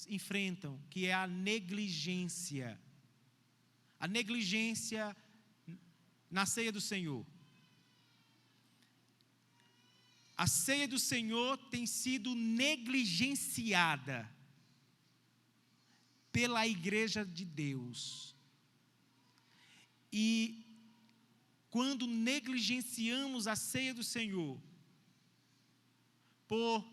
enfrentam, que é a negligência. A negligência na ceia do Senhor. A ceia do Senhor tem sido negligenciada pela igreja de Deus. E quando negligenciamos a ceia do Senhor, por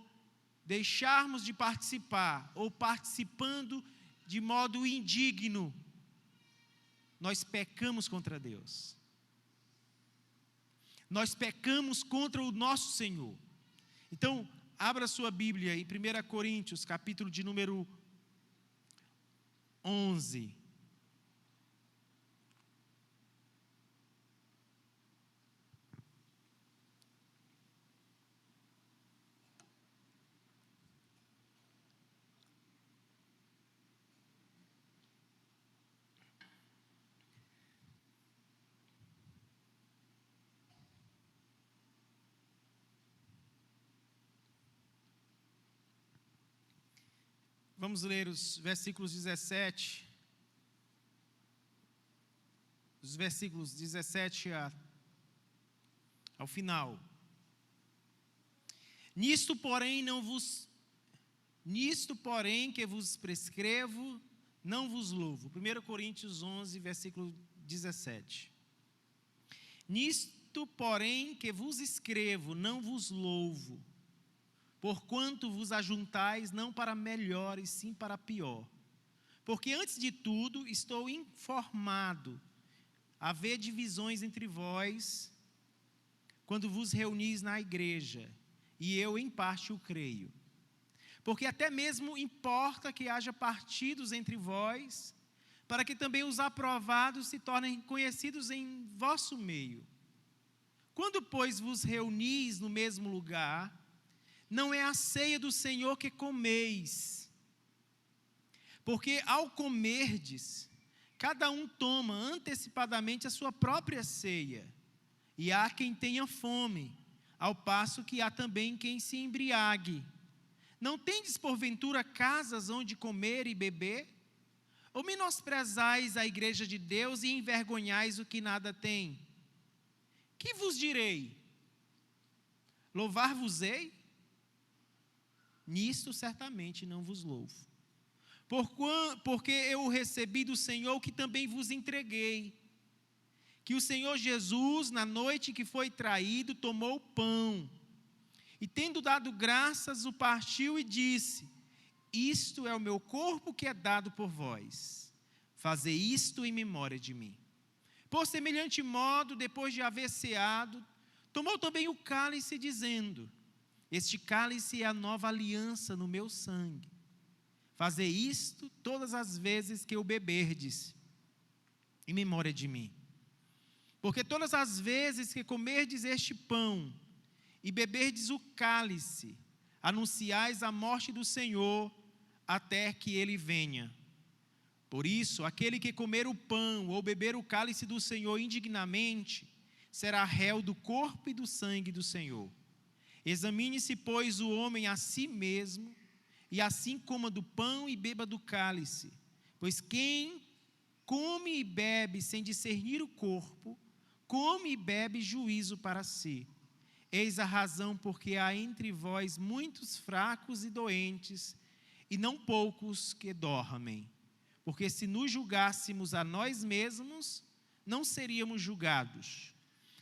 deixarmos de participar, ou participando de modo indigno, nós pecamos contra Deus. Nós pecamos contra o nosso Senhor. Então, abra sua Bíblia em 1 Coríntios, capítulo de número 11. Vamos ler os versículos 17. Os versículos 17 ao final. Nisto, porém, que vos prescrevo, não vos louvo. 1 Coríntios 11, versículo 17. Nisto, porém, que vos escrevo, não vos louvo, porquanto vos ajuntais não para melhor, e sim para pior. Porque antes de tudo estou informado, haver divisões entre vós, quando vos reunis na igreja, e eu em parte o creio. Porque até mesmo importa que haja partidos entre vós, para que também os aprovados se tornem conhecidos em vosso meio. Quando, pois, vos reunis no mesmo lugar, não é a ceia do Senhor que comeis, porque ao comerdes, cada um toma antecipadamente a sua própria ceia, e há quem tenha fome, ao passo que há também quem se embriague. Não tendes porventura casas onde comer e beber? Ou menosprezais a igreja de Deus e envergonhais o que nada tem? Que vos direi? Louvar-vos-ei? Nisto certamente não vos louvo. Porque eu recebi do Senhor que também vos entreguei. Que o Senhor Jesus, na noite que foi traído, tomou o pão. E tendo dado graças, o partiu e disse: isto é o meu corpo que é dado por vós. Fazei isto em memória de mim. Por semelhante modo, depois de haver ceado, tomou também o cálice, dizendo: este cálice é a nova aliança no meu sangue. Fazei isto todas as vezes que o beberdes, em memória de mim. Porque todas as vezes que comerdes este pão e beberdes o cálice, anunciais a morte do Senhor, até que Ele venha. Por isso, aquele que comer o pão ou beber o cálice do Senhor indignamente, será réu do corpo e do sangue do Senhor. Examine-se, pois, o homem a si mesmo, e assim coma do pão e beba do cálice. Pois quem come e bebe sem discernir o corpo, come e bebe juízo para si. Eis a razão porque há entre vós muitos fracos e doentes, e não poucos que dormem. Porque se nos julgássemos a nós mesmos, não seríamos julgados.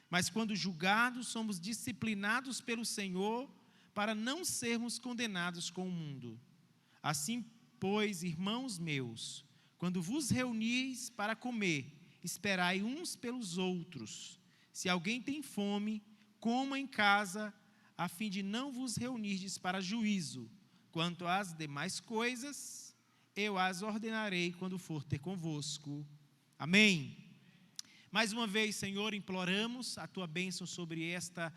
Mas quando julgados, somos disciplinados pelo Senhor, para não sermos condenados com o mundo. Assim, pois, irmãos meus, quando vos reunis para comer, esperai uns pelos outros. Se alguém tem fome, coma em casa, a fim de não vos reunirdes para juízo. Quanto às demais coisas, eu as ordenarei quando for ter convosco. Amém. Mais uma vez, Senhor, imploramos a Tua bênção sobre esta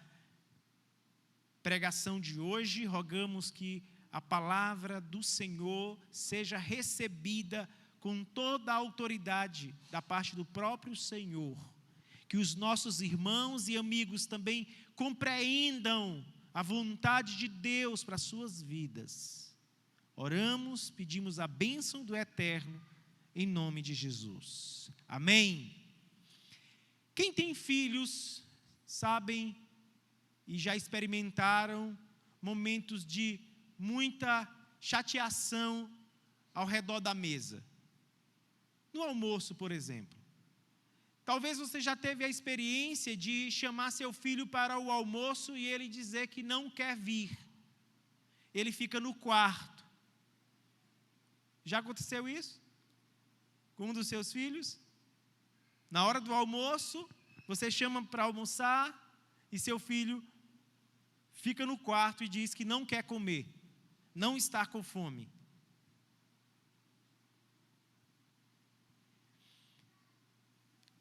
pregação de hoje. Rogamos que a palavra do Senhor seja recebida com toda a autoridade da parte do próprio Senhor. Que os nossos irmãos e amigos também compreendam a vontade de Deus para as suas vidas. Oramos, pedimos a bênção do Eterno, em nome de Jesus. Amém. Quem tem filhos, sabem e já experimentaram momentos de muita chateação ao redor da mesa. No almoço, por exemplo. Talvez você já teve a experiência de chamar seu filho para o almoço e ele dizer que não quer vir. Ele fica no quarto. Já aconteceu isso? Com um dos seus filhos? Na hora do almoço, você chama para almoçar e seu filho fica no quarto e diz que não quer comer, não está com fome.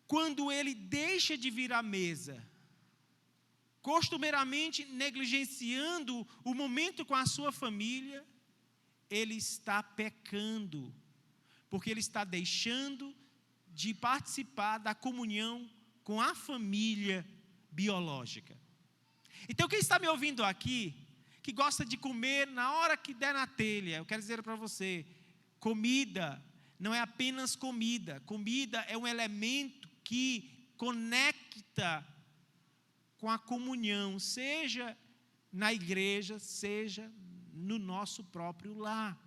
Quando ele deixa de vir à mesa, costumeiramente negligenciando o momento com a sua família, ele está pecando, porque ele está deixando de participar da comunhão com a família biológica. Então, quem está me ouvindo aqui, que gosta de comer na hora que der na telha, eu quero dizer para você, comida não é apenas comida. Comida é um elemento que conecta com a comunhão, seja na igreja, seja no nosso próprio lar.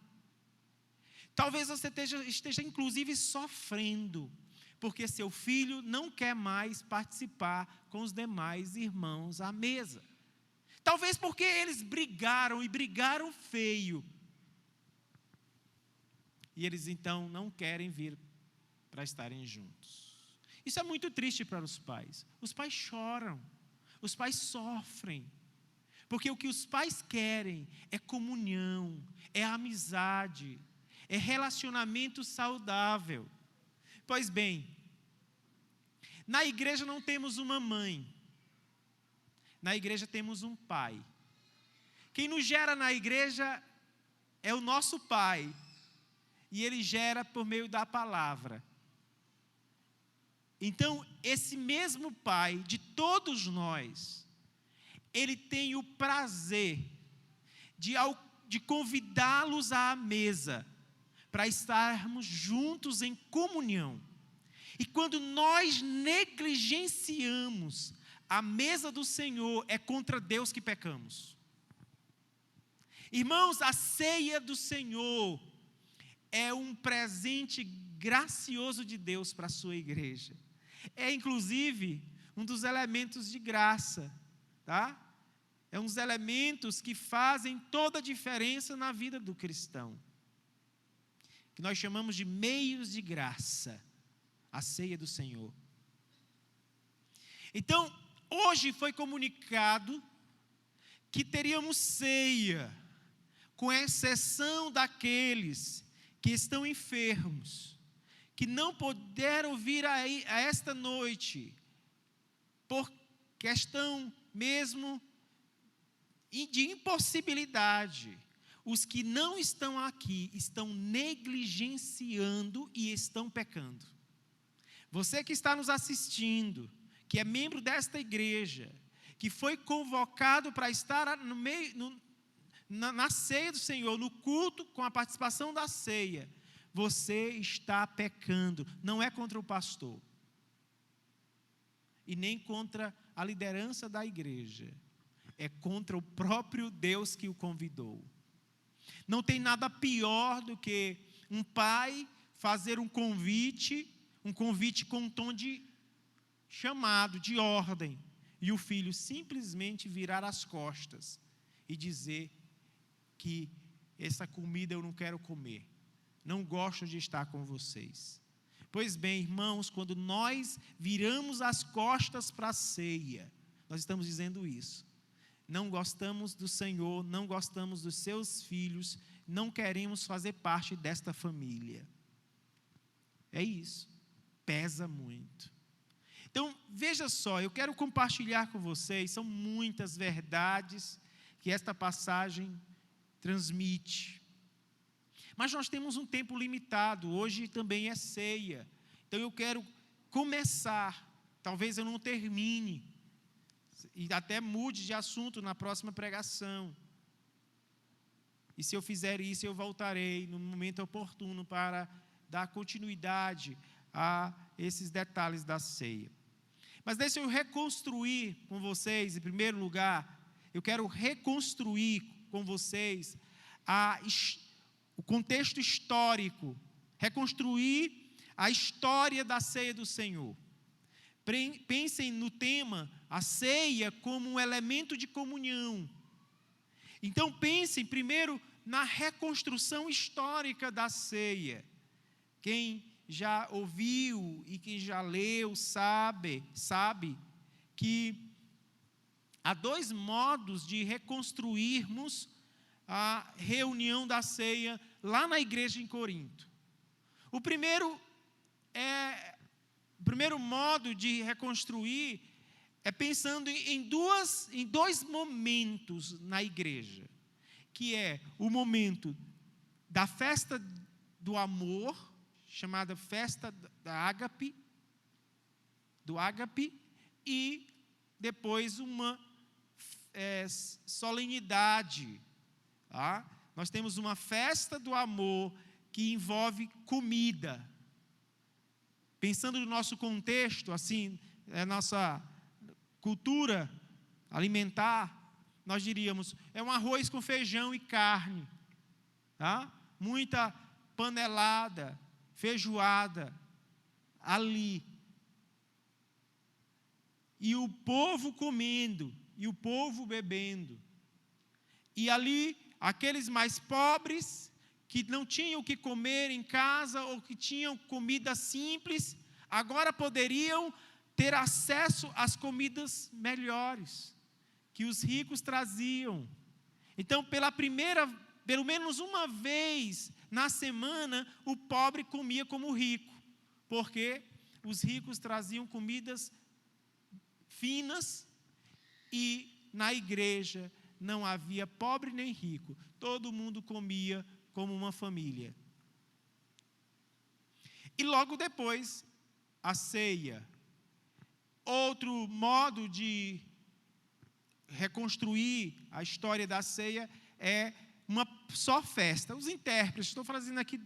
Talvez você esteja inclusive sofrendo, porque seu filho não quer mais participar com os demais irmãos à mesa. Talvez porque eles brigaram e brigaram feio. E eles então não querem vir para estarem juntos. Isso é muito triste para os pais. Os pais choram, os pais sofrem. Porque o que os pais querem é comunhão, é amizade, é relacionamento saudável. Pois bem, na igreja não temos uma mãe, na igreja temos um pai. Quem nos gera na igreja é o nosso pai, e ele gera por meio da palavra. Então, esse mesmo pai de todos nós, ele tem o prazer de convidá-los à mesa, para estarmos juntos em comunhão. E quando nós negligenciamos a mesa do Senhor, é contra Deus que pecamos. Irmãos, a ceia do Senhor é um presente gracioso de Deus para a sua igreja. É inclusive um dos elementos de graça, tá? É um dos elementos que fazem toda a diferença na vida do cristão, que nós chamamos de meios de graça, a ceia do Senhor. Então, hoje foi comunicado que teríamos ceia, com exceção daqueles que estão enfermos, que não puderam vir a esta noite, por questão mesmo de impossibilidade. Os que não estão aqui estão negligenciando e estão pecando. Você que está nos assistindo, que é membro desta igreja, que foi convocado para estar na ceia do Senhor, no culto com a participação da ceia, você está pecando. Não é contra o pastor e nem contra a liderança da igreja, é contra o próprio Deus que o convidou. Não tem nada pior do que um pai fazer um convite com um tom de chamado, de ordem, e o filho simplesmente virar as costas e dizer que essa comida eu não quero comer, não gosto de estar com vocês. Pois bem, irmãos, quando nós viramos as costas para a ceia, nós estamos dizendo isso. Não gostamos do Senhor, não gostamos dos seus filhos, não queremos fazer parte desta família. É isso, pesa muito. Então, veja só, eu quero compartilhar com vocês, são muitas verdades que esta passagem transmite. Mas nós temos um tempo limitado, hoje também é ceia. Então eu quero começar, talvez eu não termine, e até mude de assunto na próxima pregação. E se eu fizer isso, eu voltarei no momento oportuno para dar continuidade a esses detalhes da ceia. Mas deixa eu reconstruir com vocês, em primeiro lugar, eu quero reconstruir com vocês o contexto histórico, reconstruir a história da ceia do Senhor. Pensem no tema, a ceia como um elemento de comunhão. Então pensem primeiro na reconstrução histórica da ceia. Quem já ouviu e quem já leu sabe que há dois modos de reconstruirmos a reunião da ceia lá na igreja em Corinto. O primeiro modo de reconstruir é pensando em dois momentos na igreja, que é o momento da festa do amor, chamada festa do ágape, e depois uma solenidade. Tá? Nós temos uma festa do amor que envolve comida. Pensando no nosso contexto, assim, nossa cultura alimentar, nós diríamos, é um arroz com feijão e carne, tá? Muita panelada, feijoada, ali. E o povo comendo, e o povo bebendo. E ali, aqueles mais pobres, que não tinham o que comer em casa, ou que tinham comida simples, agora poderiam ter acesso às comidas melhores, que os ricos traziam. Então, pelo menos uma vez na semana, o pobre comia como o rico, porque os ricos traziam comidas finas, e na igreja não havia pobre nem rico, todo mundo comia como uma família. E logo depois, a ceia. Outro modo de reconstruir a história da ceia é uma só festa. Os intérpretes, estou fazendo aqui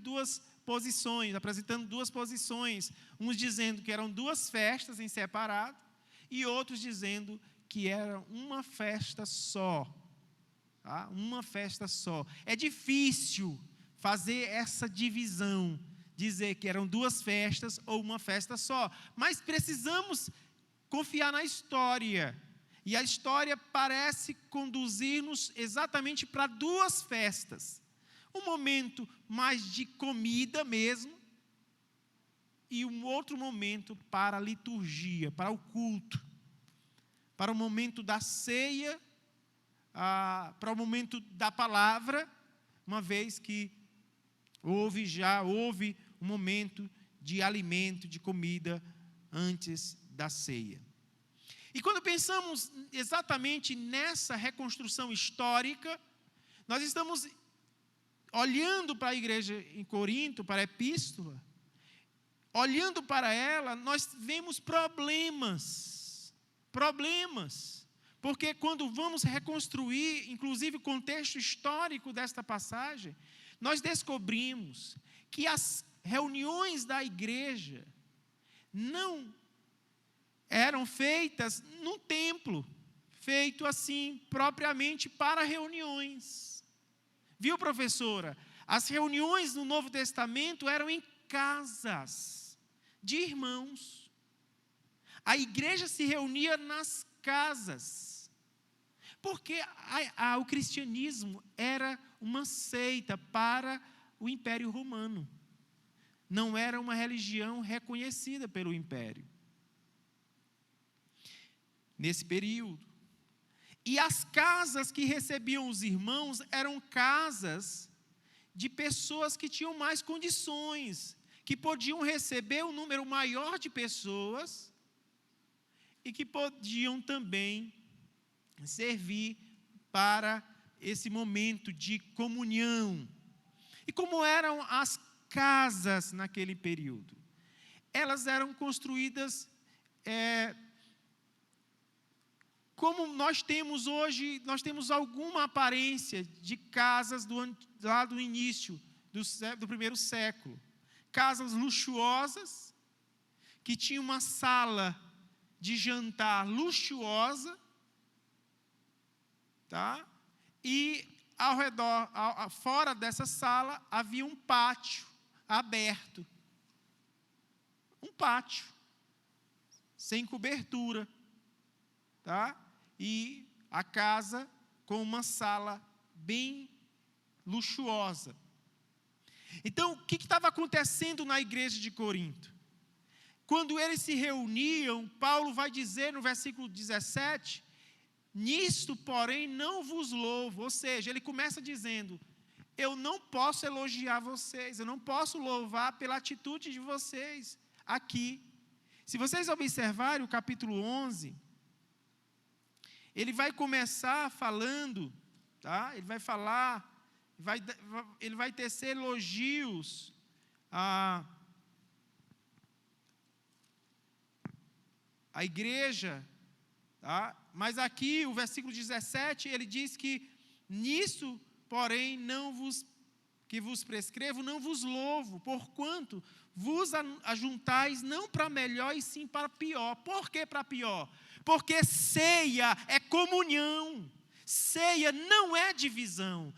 apresentando duas posições, uns dizendo que eram duas festas em separado, e outros dizendo que era uma festa só. Tá? Uma festa só. É difícil fazer essa divisão, dizer que eram duas festas ou uma festa só, mas precisamos confiar na história, e a história parece conduzir-nos exatamente para duas festas, um momento mais de comida mesmo, e um outro momento para a liturgia, para o culto, para o momento da ceia, para o momento da palavra, uma vez que houve um momento de alimento, de comida antes da ceia. E quando pensamos exatamente nessa reconstrução histórica, nós estamos olhando para a igreja em Corinto, para a epístola, olhando para ela, nós vemos problemas, porque quando vamos reconstruir, inclusive o contexto histórico desta passagem, nós descobrimos que as reuniões da igreja não eram feitas num templo, feito assim, propriamente para reuniões. Viu, professora? As reuniões no Novo Testamento eram em casas de irmãos. A igreja se reunia nas casas, porque o cristianismo era uma seita para o Império Romano. Não era uma religião reconhecida pelo Império. Nesse período. E as casas que recebiam os irmãos eram casas de pessoas que tinham mais condições, que podiam receber um número maior de pessoas e que podiam também servir para esse momento de comunhão. E como eram as casas naquele período? Elas eram construídas como nós temos hoje, nós temos alguma aparência de casas lá do início do primeiro século. Casas luxuosas, que tinham uma sala de jantar luxuosa, tá? E ao redor, fora dessa sala, havia um pátio aberto. Um pátio, sem cobertura, tá? E a casa com uma sala bem luxuosa. Então, o que estava acontecendo na igreja de Corinto? Quando eles se reuniam, Paulo vai dizer no versículo 17, nisto, porém, não vos louvo. Ou seja, ele começa dizendo, eu não posso elogiar vocês, eu não posso louvar pela atitude de vocês aqui. Se vocês observarem o capítulo 11, ele vai começar falando, tá? Ele vai falar, ele vai tecer elogios à igreja, tá? Mas aqui, o versículo 17, ele diz que nisso, porém, que vos prescrevo, não vos louvo, porquanto vos ajuntais não para melhor e sim para pior. Por que para pior? Porque ceia é comunhão. Ceia não é divisão.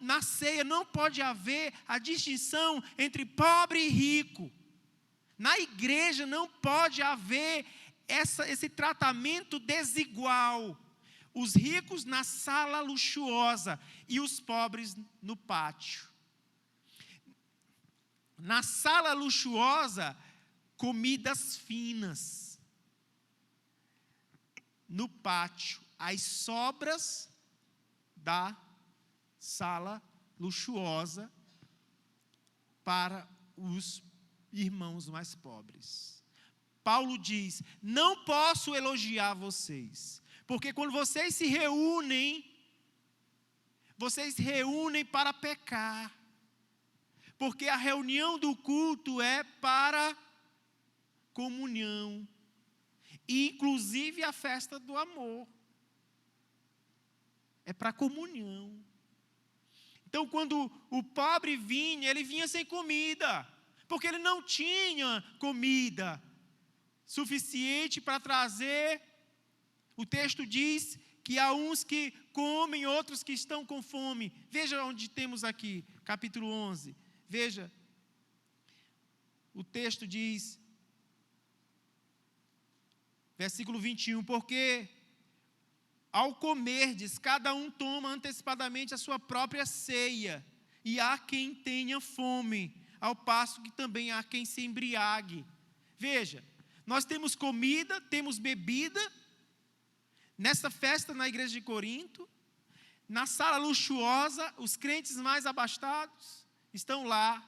Na ceia não pode haver a distinção entre pobre e rico. Na igreja não pode haver esse tratamento desigual. Os ricos na sala luxuosa e os pobres no pátio. Na sala luxuosa, comidas finas. No pátio, as sobras da sala luxuosa para os irmãos mais pobres. Paulo diz, não posso elogiar vocês, porque quando vocês se reúnem para pecar. Porque a reunião do culto é para comunhão. E inclusive a festa do amor. É para comunhão. Então, quando o pobre vinha, ele vinha sem comida. Porque ele não tinha comida suficiente para trazer. O texto diz que há uns que comem, outros que estão com fome. Veja onde temos aqui, capítulo 11. Veja, o texto diz, versículo 21, porque ao comerdes, cada um toma antecipadamente a sua própria ceia, e há quem tenha fome, ao passo que também há quem se embriague. Veja, nós temos comida, temos bebida, nessa festa na igreja de Corinto, na sala luxuosa, os crentes mais abastados estão lá,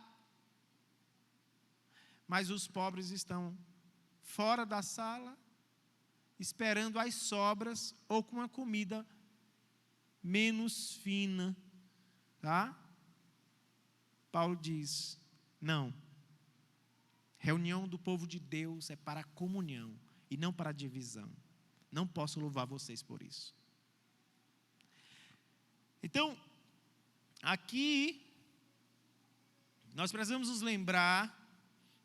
mas os pobres estão fora da sala, esperando as sobras ou com uma comida menos fina, tá? Paulo diz, não, reunião do povo de Deus é para comunhão e não para divisão. Não posso louvar vocês por isso. Então, aqui, nós precisamos nos lembrar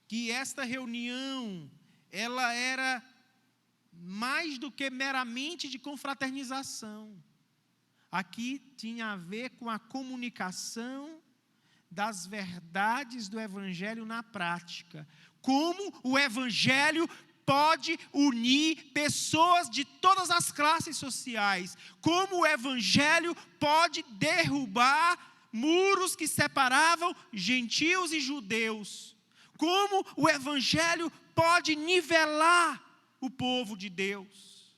que esta reunião, ela era mais do que meramente de confraternização. Aqui tinha a ver com a comunicação das verdades do Evangelho na prática. Como o Evangelho pode unir pessoas de todas as classes sociais. Como o Evangelho pode derrubar muros que separavam gentios e judeus. Como o Evangelho pode nivelar o povo de Deus.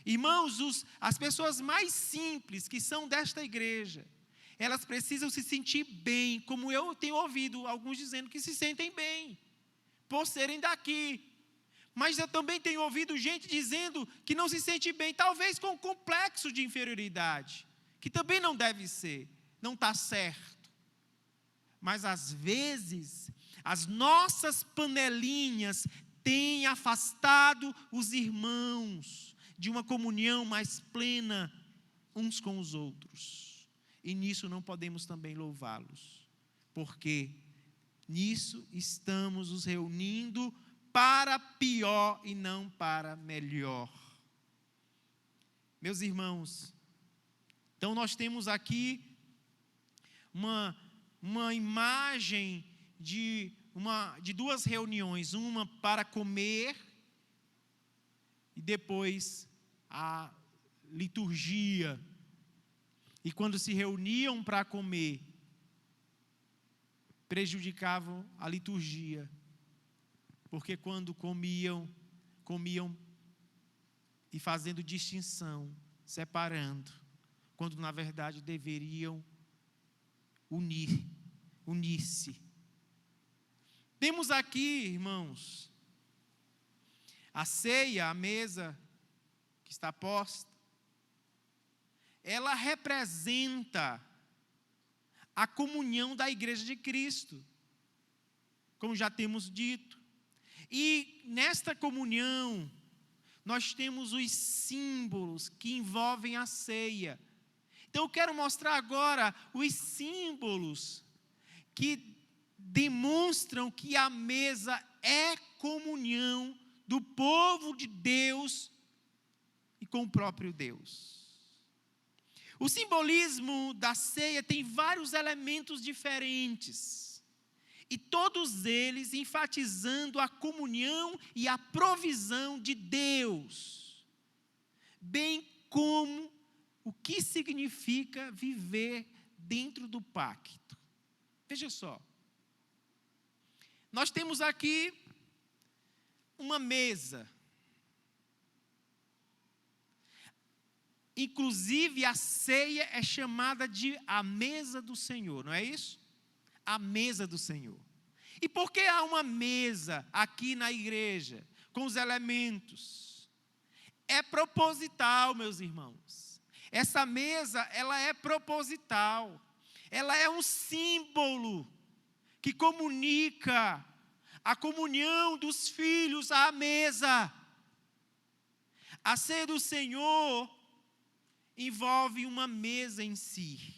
Irmãos, as pessoas mais simples que são desta igreja, elas precisam se sentir bem, como eu tenho ouvido alguns dizendo que se sentem bem, por serem daqui. Mas eu também tenho ouvido gente dizendo que não se sente bem, talvez com complexo de inferioridade, que também não deve ser, não está certo. Mas às vezes, as nossas panelinhas tem afastado os irmãos de uma comunhão mais plena uns com os outros. E nisso não podemos também louvá-los, porque nisso estamos nos reunindo para pior e não para melhor. Meus irmãos, então nós temos aqui uma imagem de duas reuniões, uma para comer e depois a liturgia. E quando se reuniam para comer, prejudicavam a liturgia, porque quando comiam e fazendo distinção, separando, quando na verdade deveriam unir-se. Temos aqui, irmãos, a ceia, a mesa que está posta, ela representa a comunhão da igreja de Cristo, como já temos dito. E nesta comunhão, nós temos os símbolos que envolvem a ceia. Então eu quero mostrar agora os símbolos que demonstram que a mesa é comunhão do povo de Deus e com o próprio Deus. O simbolismo da ceia tem vários elementos diferentes, e todos eles enfatizando a comunhão e a provisão de Deus, bem como o que significa viver dentro do pacto. Veja só, nós temos aqui uma mesa. Inclusive, a ceia é chamada de a mesa do Senhor, não é isso? A mesa do Senhor. E por que há uma mesa aqui na igreja, com os elementos? É proposital, meus irmãos. Essa mesa, ela é proposital. Ela é um símbolo que comunica a comunhão dos filhos à mesa. A ceia do Senhor envolve uma mesa em si.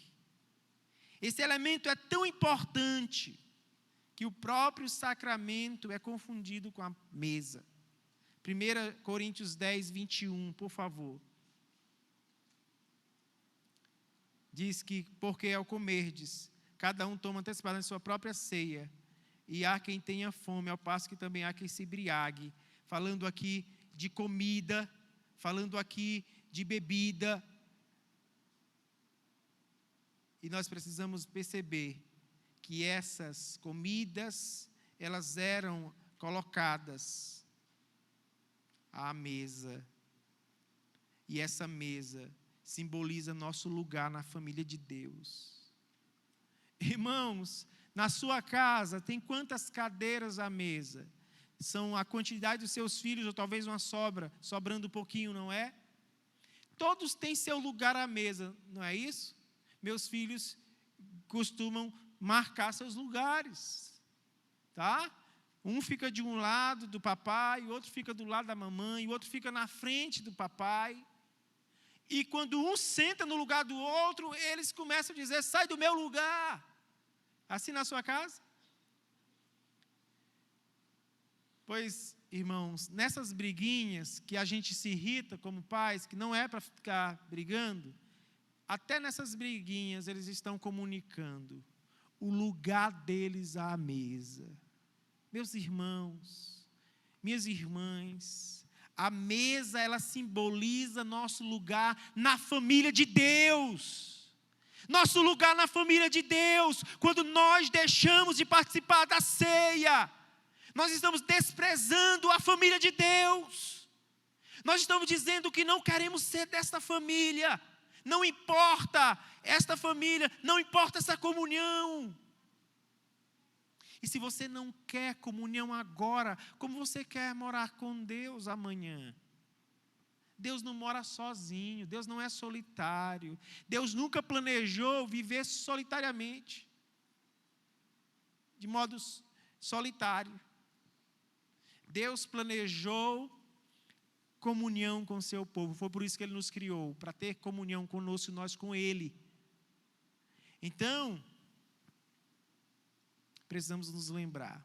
Esse elemento é tão importante que o próprio sacramento é confundido com a mesa. 1 Coríntios 10, 21, por favor. Diz que, porque ao comerdes, cada um toma antecipadamente sua própria ceia, e há quem tenha fome, ao passo que também há quem se embriague. Falando aqui de comida, falando aqui de bebida. E nós precisamos perceber que essas comidas, elas eram colocadas à mesa. E essa mesa simboliza nosso lugar na família de Deus. Irmãos, na sua casa tem quantas cadeiras à mesa? São a quantidade dos seus filhos, ou talvez uma sobrando um pouquinho, não é? Todos têm seu lugar à mesa, não é isso? Meus filhos costumam marcar seus lugares, tá? Um fica de um lado do papai, o outro fica do lado da mamãe, o outro fica na frente do papai. E quando um senta no lugar do outro, eles começam a dizer, sai do meu lugar. Assim na sua casa? Pois, irmãos, nessas briguinhas que a gente se irrita como pais, que não é para ficar brigando, até nessas briguinhas eles estão comunicando o lugar deles à mesa. Meus irmãos, minhas irmãs, a mesa ela simboliza nosso lugar na família de Deus. Nosso lugar na família de Deus, quando nós deixamos de participar da ceia, nós estamos desprezando a família de Deus. Nós estamos dizendo que não queremos ser desta família. Não importa esta família, não importa essa comunhão. E se você não quer comunhão agora, como você quer morar com Deus amanhã? Deus não mora sozinho, Deus não é solitário. Deus nunca planejou viver solitariamente, de modo solitário. Deus planejou comunhão com o seu povo. Foi por isso que Ele nos criou, para ter comunhão conosco e nós com Ele. Então, precisamos nos lembrar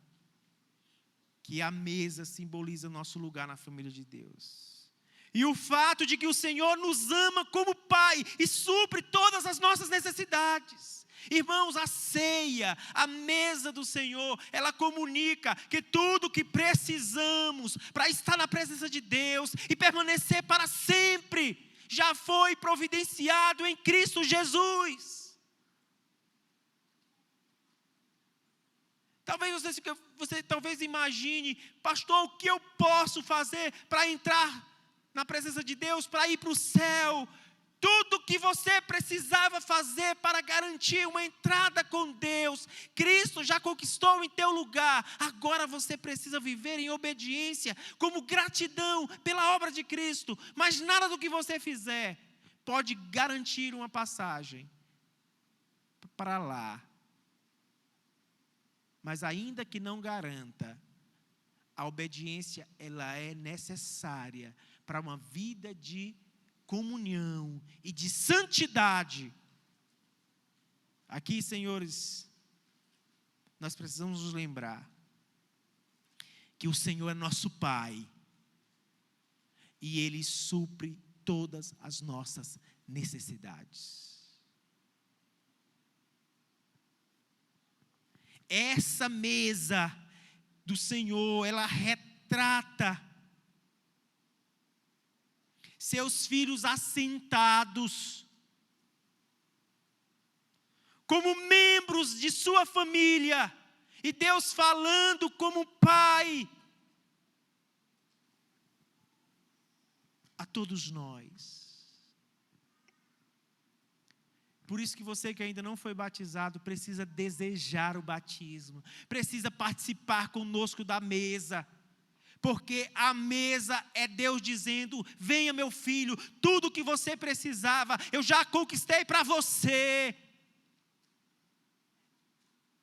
que a mesa simboliza nosso lugar na família de Deus. E o fato de que o Senhor nos ama como Pai e supre todas as nossas necessidades. Irmãos, a ceia, a mesa do Senhor, ela comunica que tudo que precisamos para estar na presença de Deus e permanecer para sempre, já foi providenciado em Cristo Jesus. Talvez você talvez imagine, pastor, o que eu posso fazer para entrar na presença de Deus, para ir para o céu? Tudo que você precisava fazer para garantir uma entrada com Deus, Cristo já conquistou em teu lugar. Agora você precisa viver em obediência, como gratidão pela obra de Cristo. Mas nada do que você fizer pode garantir uma passagem para lá. Mas ainda que não garanta, a obediência ela é necessária para uma vida de comunhão e de santidade. Aqui, senhores, nós precisamos nos lembrar que o Senhor é nosso Pai e Ele supre todas as nossas necessidades. Essa mesa do Senhor, ela retrata seus filhos assentados como membros de sua família, e Deus falando como Pai a todos nós. Por isso que você que ainda não foi batizado, precisa desejar o batismo, precisa participar conosco da mesa, porque a mesa é Deus dizendo: venha meu filho, tudo que você precisava, eu já conquistei para você.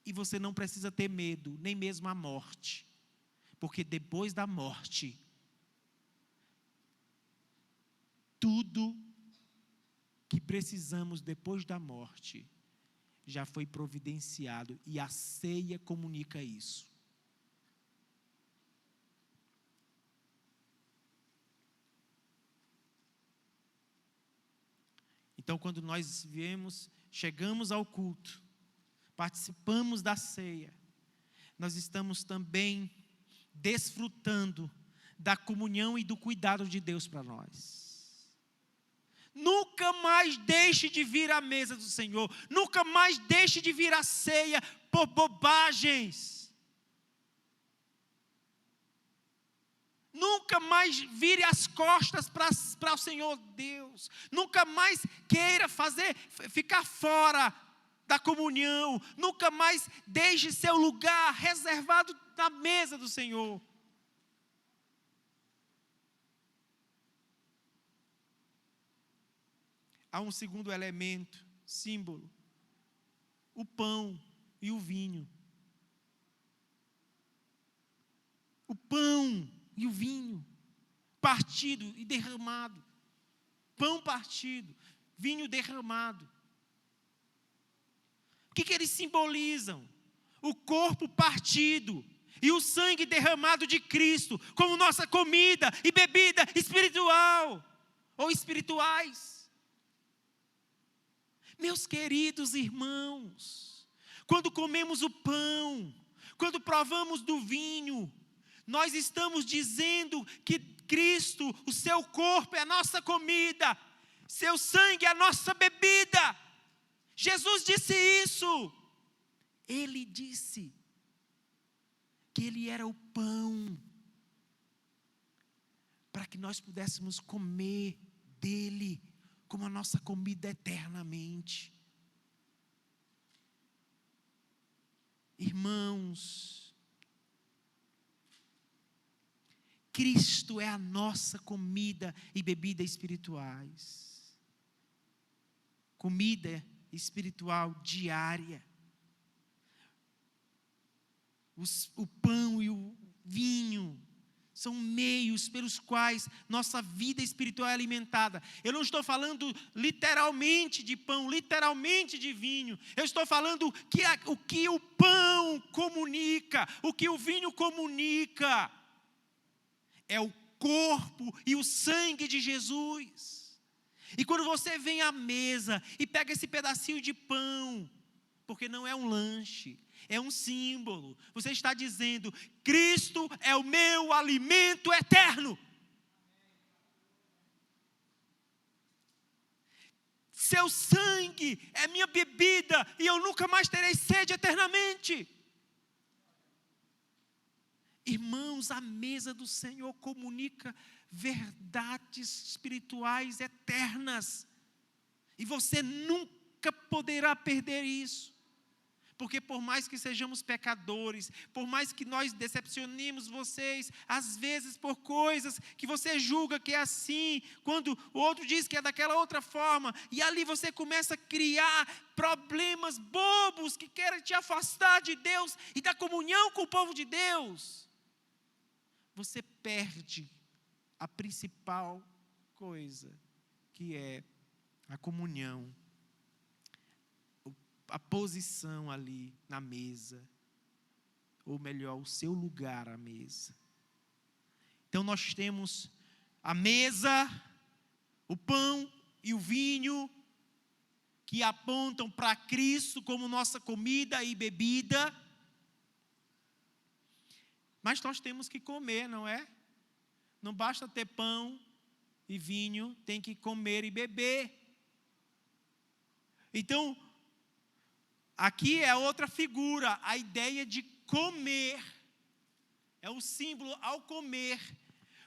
E você não precisa ter medo, nem mesmo a morte, porque depois da morte, tudo que precisamos depois da morte já foi providenciado, e a ceia comunica isso. Então, quando nós chegamos ao culto, participamos da ceia, nós estamos também desfrutando da comunhão e do cuidado de Deus para nós. Nunca mais deixe de vir à mesa do Senhor, nunca mais deixe de vir à ceia por bobagens. Nunca mais vire as costas para o Senhor Deus. Nunca mais queira ficar fora da comunhão. Nunca mais deixe seu lugar reservado na mesa do Senhor. Há um segundo elemento, símbolo: o pão e o vinho. O pão e o vinho, partido e derramado. Pão partido, vinho derramado. O que eles simbolizam? O corpo partido e o sangue derramado de Cristo, como nossa comida e bebida espiritual, ou espirituais. Meus queridos irmãos, quando comemos o pão, quando provamos do vinho, nós estamos dizendo que Cristo, o seu corpo é a nossa comida, seu sangue é a nossa bebida. Jesus disse isso. Ele disse que Ele era o pão, para que nós pudéssemos comer dele como a nossa comida eternamente. Irmãos, Cristo é a nossa comida e bebida espirituais. Comida espiritual diária. O pão e o vinho São meios pelos quais nossa vida espiritual é alimentada. Eu não estou falando literalmente de pão, literalmente de vinho. Eu estou falando que o que o pão comunica, o que o vinho comunica, é o corpo e o sangue de Jesus. E quando você vem à mesa e pega esse pedacinho de pão, porque não é um lanche, é um símbolo. Você está dizendo: Cristo é o meu alimento eterno. Seu sangue é minha bebida e eu nunca mais terei sede eternamente. Irmãos, a mesa do Senhor comunica verdades espirituais eternas. E você nunca poderá perder isso. Porque por mais que sejamos pecadores, por mais que nós decepcionemos vocês, às vezes por coisas que você julga que é assim, quando o outro diz que é daquela outra forma, e ali você começa a criar problemas bobos que querem te afastar de Deus e da comunhão com o povo de Deus, você perde a principal coisa, que é a comunhão, a posição ali na mesa, ou melhor, o seu lugar à mesa. Então nós temos a mesa, o pão e o vinho, que apontam para Cristo como nossa comida e bebida. Mas nós temos que comer, não é? Não basta ter pão e vinho, tem que comer e beber. Então, aqui é outra figura, a ideia de comer. É o símbolo ao comer.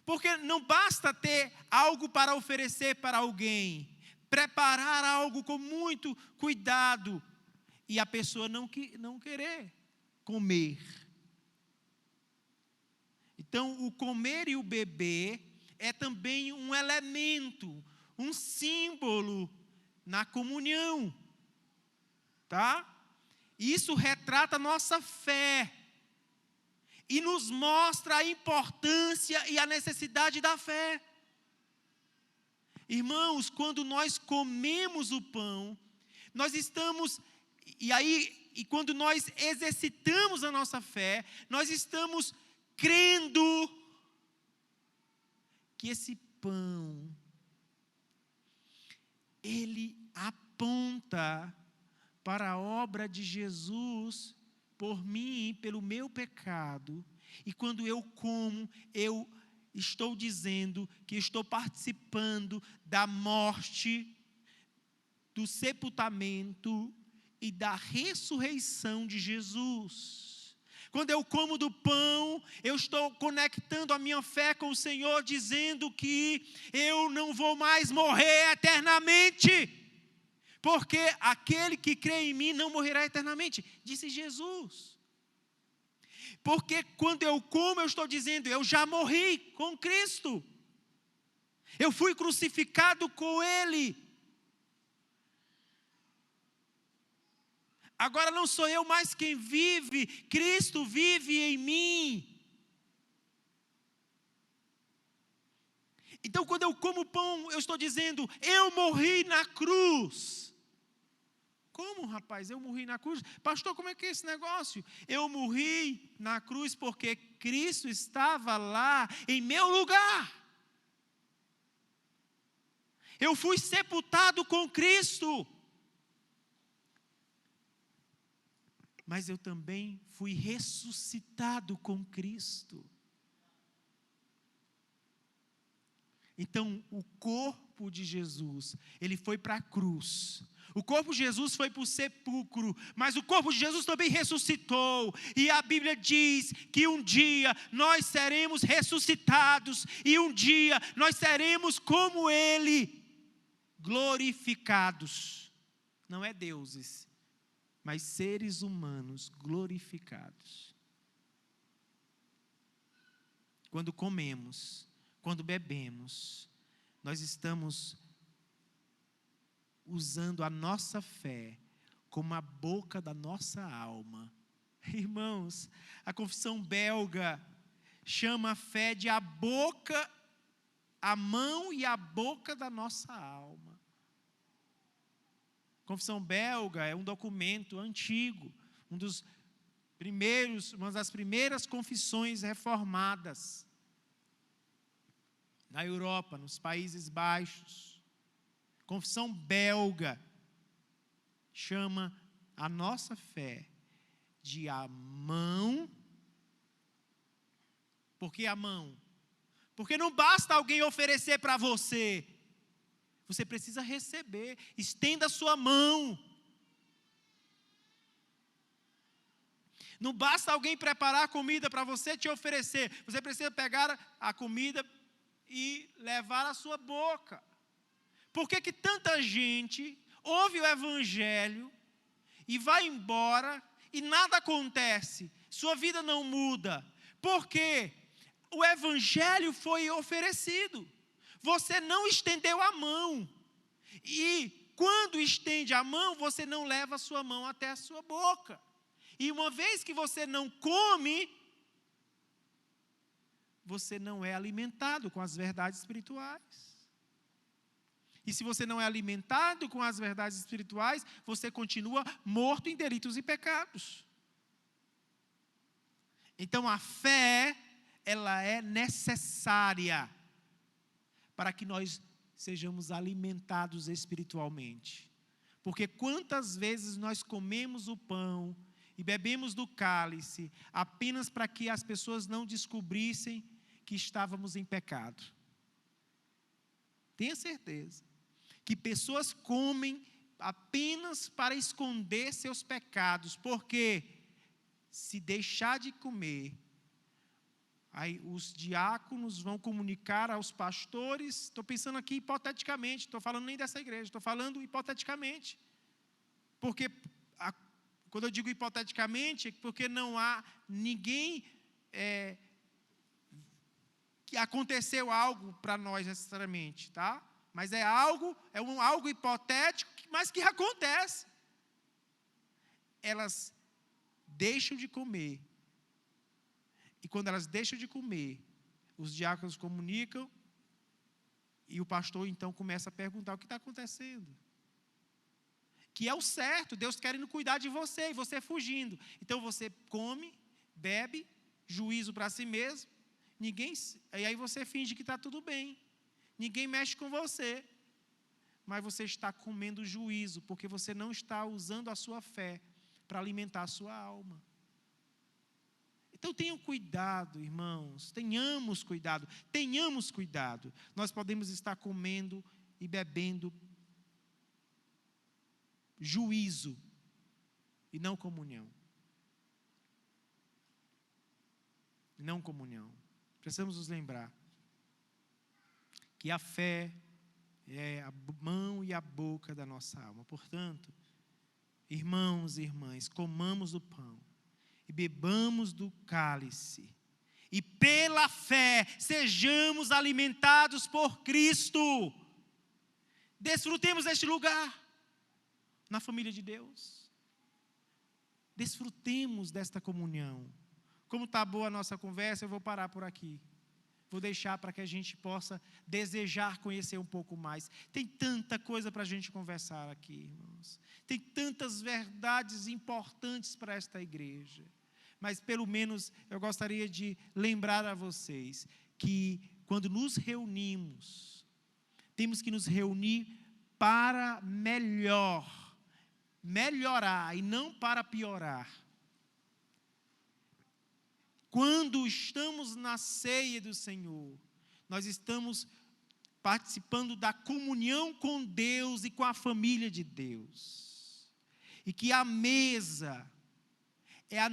Porque não basta ter algo para oferecer para alguém, preparar algo com muito cuidado, e a pessoa não querer comer. Então, o comer e o beber é também um elemento, um símbolo na comunhão, tá? Isso retrata a nossa fé e nos mostra a importância e a necessidade da fé. Irmãos, quando nós comemos o pão, nós estamos, e quando nós exercitamos a nossa fé, nós estamos crendo que esse pão, ele aponta para a obra de Jesus por mim, pelo meu pecado. E quando eu como, eu estou dizendo que estou participando da morte, do sepultamento e da ressurreição de Jesus. Quando eu como do pão, eu estou conectando a minha fé com o Senhor, dizendo que eu não vou mais morrer eternamente, porque aquele que crê em mim não morrerá eternamente, disse Jesus. Porque quando eu como, eu estou dizendo, eu já morri com Cristo, eu fui crucificado com Ele. Agora não sou eu mais quem vive, Cristo vive em mim. Então, quando eu como pão, eu estou dizendo, eu morri na cruz. Como, rapaz, eu morri na cruz? Pastor, como é que é esse negócio? Eu morri na cruz porque Cristo estava lá em meu lugar. Eu fui sepultado com Cristo. Mas eu também fui ressuscitado com Cristo. Então, o corpo de Jesus, ele foi para a cruz. O corpo de Jesus foi para o sepulcro, mas o corpo de Jesus também ressuscitou. E a Bíblia diz que um dia nós seremos ressuscitados, e um dia nós seremos como Ele, glorificados. Não é deuses, mas seres humanos glorificados. Quando comemos, quando bebemos, nós estamos usando a nossa fé como a boca da nossa alma. Irmãos, a confissão belga chama a fé de a boca, a mão e a boca da nossa alma. Confissão belga é um documento antigo, uma das primeiras confissões reformadas na Europa, nos Países Baixos. Confissão belga chama a nossa fé de a mão. Por que a mão? Porque não basta alguém oferecer para você. Você precisa receber. Estenda a sua mão. Não basta alguém preparar comida para você te oferecer. Você precisa pegar a comida e levar à sua boca. Por que que tanta gente ouve o evangelho e vai embora e nada acontece? Sua vida não muda. Por quê? O evangelho foi oferecido. Você não estendeu a mão. E quando estende a mão, você não leva a sua mão até a sua boca. E uma vez que você não come, você não é alimentado com as verdades espirituais. E se você não é alimentado com as verdades espirituais, você continua morto em delitos e pecados. Então a fé, ela é necessária para que nós sejamos alimentados espiritualmente. Porque quantas vezes nós comemos o pão e bebemos do cálice apenas para que as pessoas não descobrissem que estávamos em pecado. Tenha certeza que pessoas comem apenas para esconder seus pecados, porque se deixar de comer, aí os diáconos vão comunicar aos pastores. Estou pensando aqui hipoteticamente, estou falando nem dessa igreja, estou falando hipoteticamente. Porque, quando eu digo hipoteticamente, é porque não há ninguém que aconteceu algo para nós necessariamente, tá? Mas é algo hipotético, mas que acontece. Elas deixam de comer. E quando elas deixam de comer, os diáconos comunicam e o pastor então começa a perguntar o que está acontecendo. Que é o certo, Deus querendo cuidar de você e você fugindo. Então você come, bebe, juízo para si mesmo, e aí você finge que está tudo bem. Ninguém mexe com você, mas você está comendo juízo, porque você não está usando a sua fé para alimentar a sua alma. Então tenham cuidado, irmãos, tenhamos cuidado. Nós podemos estar comendo e bebendo juízo e não comunhão. Não comunhão. Precisamos nos lembrar que a fé é a mão e a boca da nossa alma. Portanto, irmãos e irmãs, comamos do pão e bebamos do cálice, e pela fé sejamos alimentados por Cristo. Desfrutemos deste lugar na família de Deus. Desfrutemos desta comunhão. Como está boa a nossa conversa, eu vou parar por aqui. Vou deixar para que a gente possa desejar conhecer um pouco mais. Tem tanta coisa para a gente conversar aqui, irmãos. Tem tantas verdades importantes para esta igreja. Mas, pelo menos, eu gostaria de lembrar a vocês que, quando nos reunimos, temos que nos reunir para melhorar e não para piorar. Quando estamos na ceia do Senhor, nós estamos participando da comunhão com Deus e com a família de Deus. E que a mesa é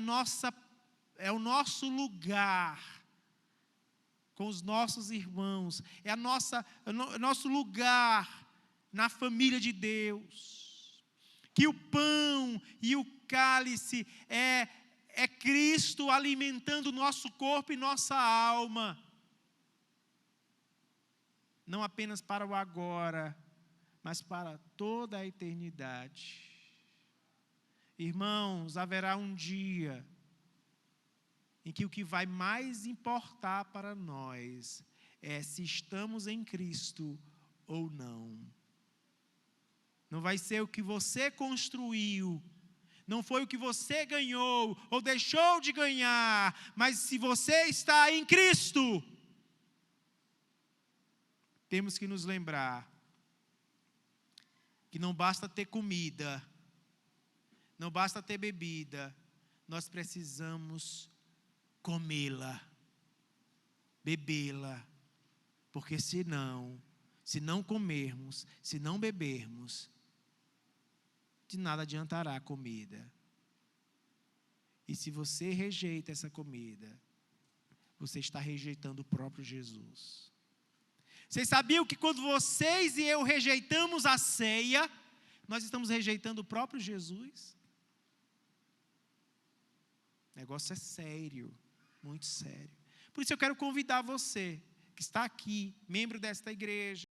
o nosso lugar com os nossos irmãos, é o nosso lugar na família de Deus. Que o pão e o cálice é Cristo alimentando o nosso corpo e nossa alma. Não apenas para o agora, mas para toda a eternidade. Irmãos, haverá um dia em que o que vai mais importar para nós é se estamos em Cristo ou não. Não vai ser o que você construiu, não foi o que você ganhou ou deixou de ganhar, mas se você está em Cristo. Temos que nos lembrar que não basta ter comida, não basta ter bebida, nós precisamos comê-la, bebê-la, porque se não comermos, se não bebermos, de nada adiantará a comida. E se você rejeita essa comida, você está rejeitando o próprio Jesus. Vocês sabiam que quando vocês e eu rejeitamos a ceia, nós estamos rejeitando o próprio Jesus? O negócio é sério, muito sério. Por isso eu quero convidar você, que está aqui, membro desta igreja,